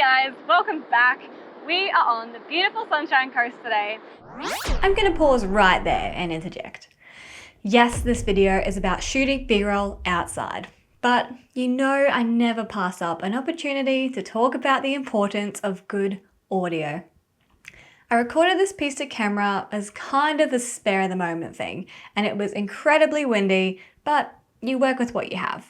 guys, welcome back. We are on the beautiful Sunshine Coast today. I'm going to pause right there and interject. Yes, this video is about shooting B-roll outside, but you know I never pass up an opportunity to talk about the importance of good audio. I recorded this piece to camera as kind of a spare of the moment thing, and it was incredibly windy, but you work with what you have.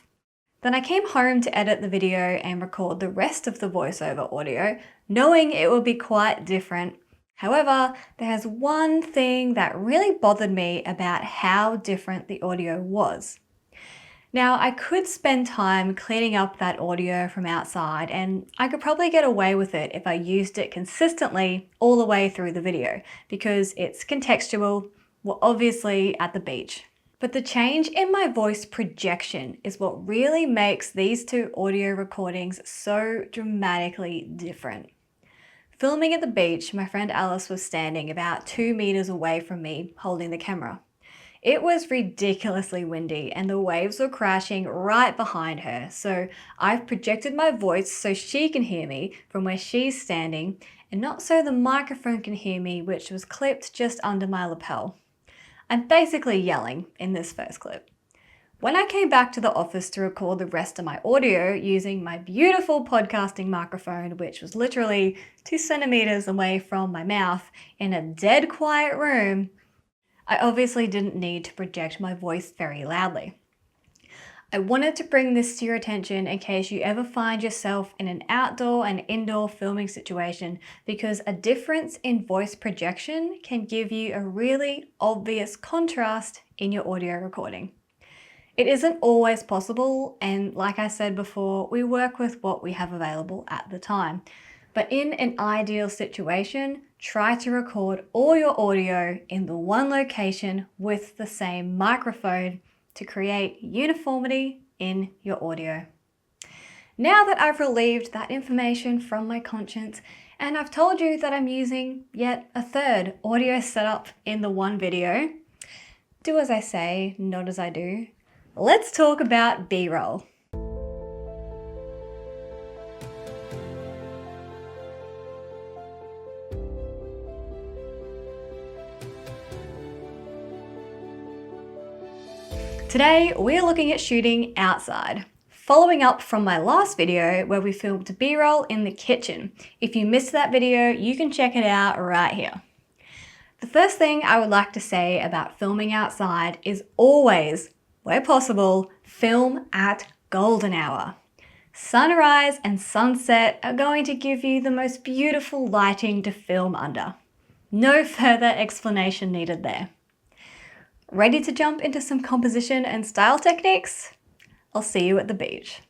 Then I came home to edit the video and record the rest of the voiceover audio, knowing it would be quite different. However, there's one thing that really bothered me about how different the audio was. Now, I could spend time cleaning up that audio from outside, and I could probably get away with it if I used it consistently all the way through the video, because it's contextual. We're obviously at the beach. But the change in my voice projection is what really makes these two audio recordings so dramatically different. Filming at the beach, my friend Alice was standing about 2 meters away from me holding the camera. It was ridiculously windy and the waves were crashing right behind her, so I've projected my voice so she can hear me from where she's standing and not so the microphone can hear me, which was clipped just under my lapel. I'm basically yelling in this first clip. When I came back to the office to record the rest of my audio using my beautiful podcasting microphone, which was literally 2 centimeters away from my mouth in a dead quiet room, I obviously didn't need to project my voice very loudly. I wanted to bring this to your attention in case you ever find yourself in an outdoor and indoor filming situation, because a difference in voice projection can give you a really obvious contrast in your audio recording. It isn't always possible, and like I said before, we work with what we have available at the time. But in an ideal situation, try to record all your audio in the one location with the same microphone to create uniformity in your audio. Now that I've relieved that information from my conscience and I've told you that I'm using yet a third audio setup in the one video, do as I say, not as I do. Let's talk about B-roll. Today, we're looking at shooting outside, following up from my last video where we filmed B-roll in the kitchen. If you missed that video, you can check it out right here. The first thing I would like to say about filming outside is always, where possible, film at golden hour. Sunrise and sunset are going to give you the most beautiful lighting to film under. No further explanation needed there. Ready to jump into some composition and style techniques? I'll see you at the beach.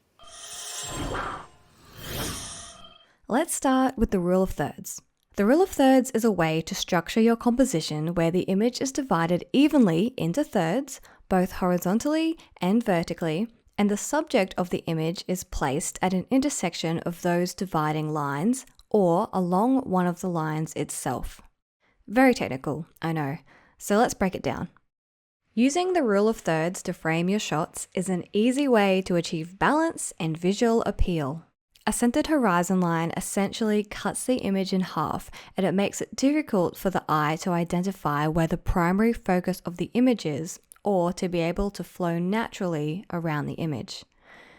Let's start with the rule of thirds. The rule of thirds is a way to structure your composition where the image is divided evenly into thirds, both horizontally and vertically, and the subject of the image is placed at an intersection of those dividing lines or along one of the lines itself. Very technical, I know, so let's break it down. Using the rule of thirds to frame your shots is an easy way to achieve balance and visual appeal. A centered horizon line essentially cuts the image in half, and it makes it difficult for the eye to identify where the primary focus of the image is, or to be able to flow naturally around the image.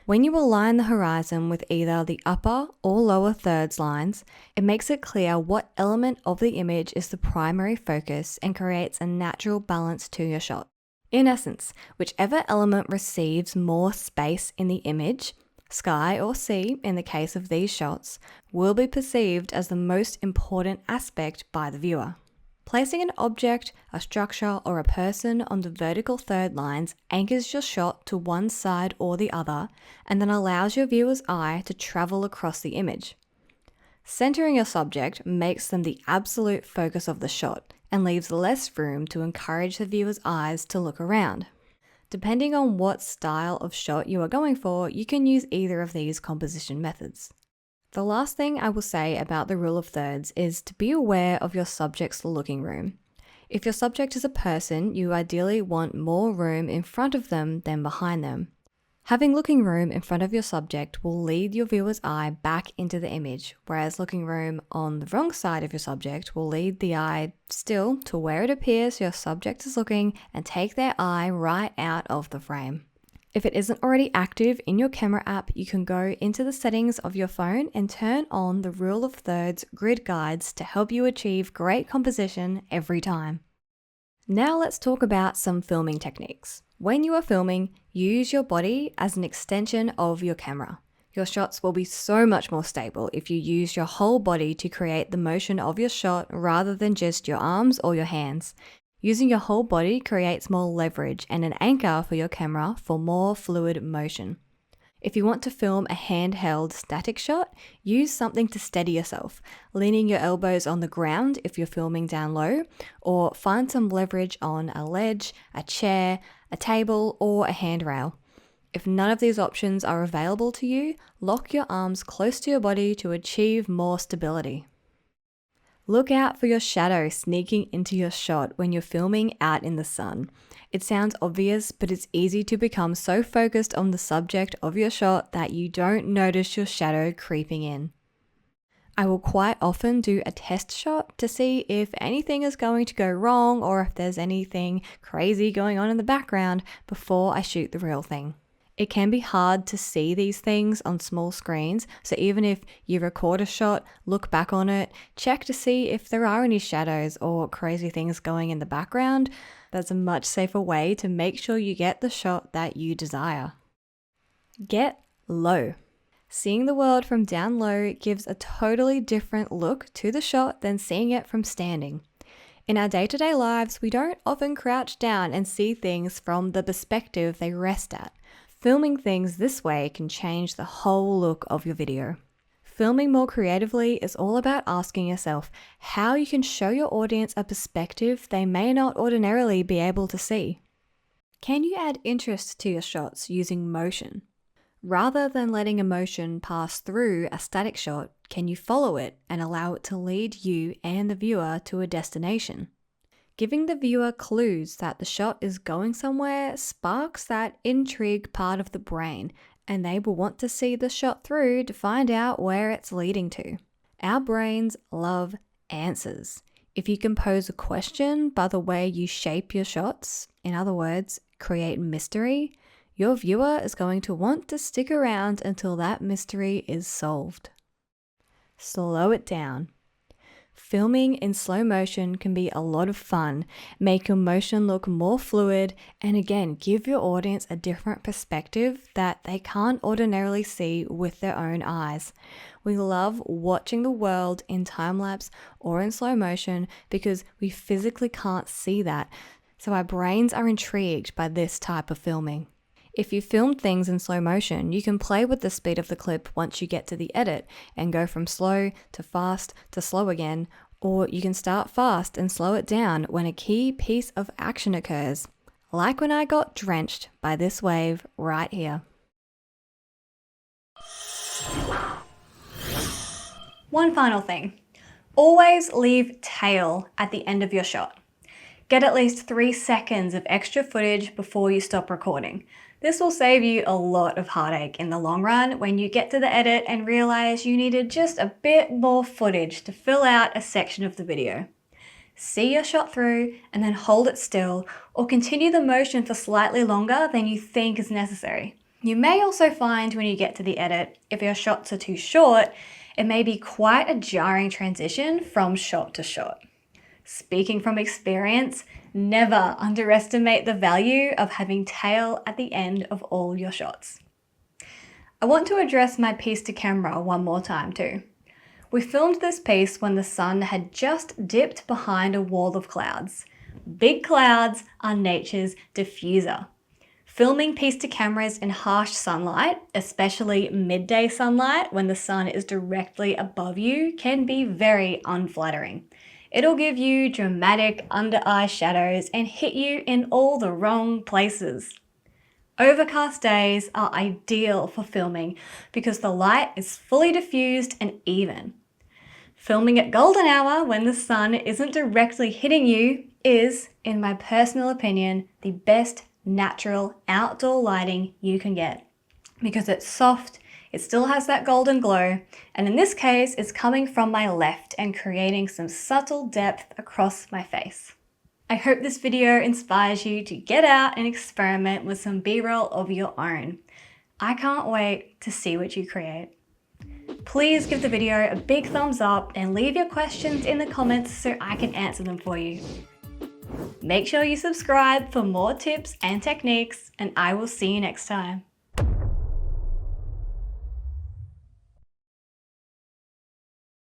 When you align the horizon with either the upper or lower thirds lines, it makes it clear what element of the image is the primary focus and creates a natural balance to your shot. In essence, whichever element receives more space in the image, sky or sea in the case of these shots, will be perceived as the most important aspect by the viewer. Placing an object, a structure, or a person on the vertical third lines anchors your shot to one side or the other, and then allows your viewer's eye to travel across the image. Centering your subject makes them the absolute focus of the shot and leaves less room to encourage the viewer's eyes to look around. Depending on what style of shot you are going for, you can use either of these composition methods. The last thing I will say about the rule of thirds is to be aware of your subject's looking room. If your subject is a person, you ideally want more room in front of them than behind them. Having looking room in front of your subject will lead your viewer's eye back into the image, whereas looking room on the wrong side of your subject will lead the eye still to where it appears your subject is looking and take their eye right out of the frame. If it isn't already active in your camera app, you can go into the settings of your phone and turn on the rule of thirds grid guides to help you achieve great composition every time. Now let's talk about some filming techniques. When you are filming, use your body as an extension of your camera. Your shots will be so much more stable if you use your whole body to create the motion of your shot rather than just your arms or your hands. Using your whole body creates more leverage and an anchor for your camera for more fluid motion. If you want to film a handheld static shot, use something to steady yourself, leaning your elbows on the ground if you're filming down low, or find some leverage on a ledge, a chair, a table, or a handrail. If none of these options are available to you, lock your arms close to your body to achieve more stability. Look out for your shadow sneaking into your shot when you're filming out in the sun. It sounds obvious, but it's easy to become so focused on the subject of your shot that you don't notice your shadow creeping in. I will quite often do a test shot to see if anything is going to go wrong or if there's anything crazy going on in the background before I shoot the real thing. It can be hard to see these things on small screens, so even if you record a shot, look back on it, check to see if there are any shadows or crazy things going in the background. That's a much safer way to make sure you get the shot that you desire. Get low. Seeing the world from down low gives a totally different look to the shot than seeing it from standing. In our day-to-day lives, we don't often crouch down and see things from the perspective they rest at. Filming things this way can change the whole look of your video. Filming more creatively is all about asking yourself how you can show your audience a perspective they may not ordinarily be able to see. Can you add interest to your shots using motion? Rather than letting emotion pass through a static shot, can you follow it and allow it to lead you and the viewer to a destination? Giving the viewer clues that the shot is going somewhere sparks that intrigue part of the brain, and they will want to see the shot through to find out where it's leading to. Our brains love answers. If you can pose a question by the way you shape your shots, in other words, create mystery, your viewer is going to want to stick around until that mystery is solved. Slow it down. Filming in slow motion can be a lot of fun, make your motion look more fluid, and again, give your audience a different perspective that they can't ordinarily see with their own eyes. We love watching the world in time-lapse or in slow motion because we physically can't see that, so our brains are intrigued by this type of filming. If you filmed things in slow motion, you can play with the speed of the clip once you get to the edit and go from slow to fast to slow again, or you can start fast and slow it down when a key piece of action occurs, like when I got drenched by this wave right here. One final thing. Always leave tail at the end of your shot. Get at least 3 seconds of extra footage before you stop recording. This will save you a lot of heartache in the long run when you get to the edit and realize you needed just a bit more footage to fill out a section of the video. See your shot through and then hold it still, or continue the motion for slightly longer than you think is necessary. You may also find when you get to the edit, if your shots are too short, it may be quite a jarring transition from shot to shot. Speaking from experience, never underestimate the value of having tail at the end of all your shots. I want to address my piece to camera one more time too. We filmed this piece when the sun had just dipped behind a wall of clouds. Big clouds are nature's diffuser. Filming piece to cameras in harsh sunlight, especially midday sunlight when the sun is directly above you, can be very unflattering. It'll give you dramatic under-eye shadows and hit you in all the wrong places. Overcast days are ideal for filming because the light is fully diffused and even. Filming at golden hour when the sun isn't directly hitting you is, in my personal opinion, the best natural outdoor lighting you can get. because it's soft, it still has that golden glow, and in this case, it's coming from my left and creating some subtle depth across my face. I hope this video inspires you to get out and experiment with some B-roll of your own. I can't wait to see what you create. Please give the video a big thumbs up and leave your questions in the comments so I can answer them for you. Make sure you subscribe for more tips and techniques, and I will see you next time.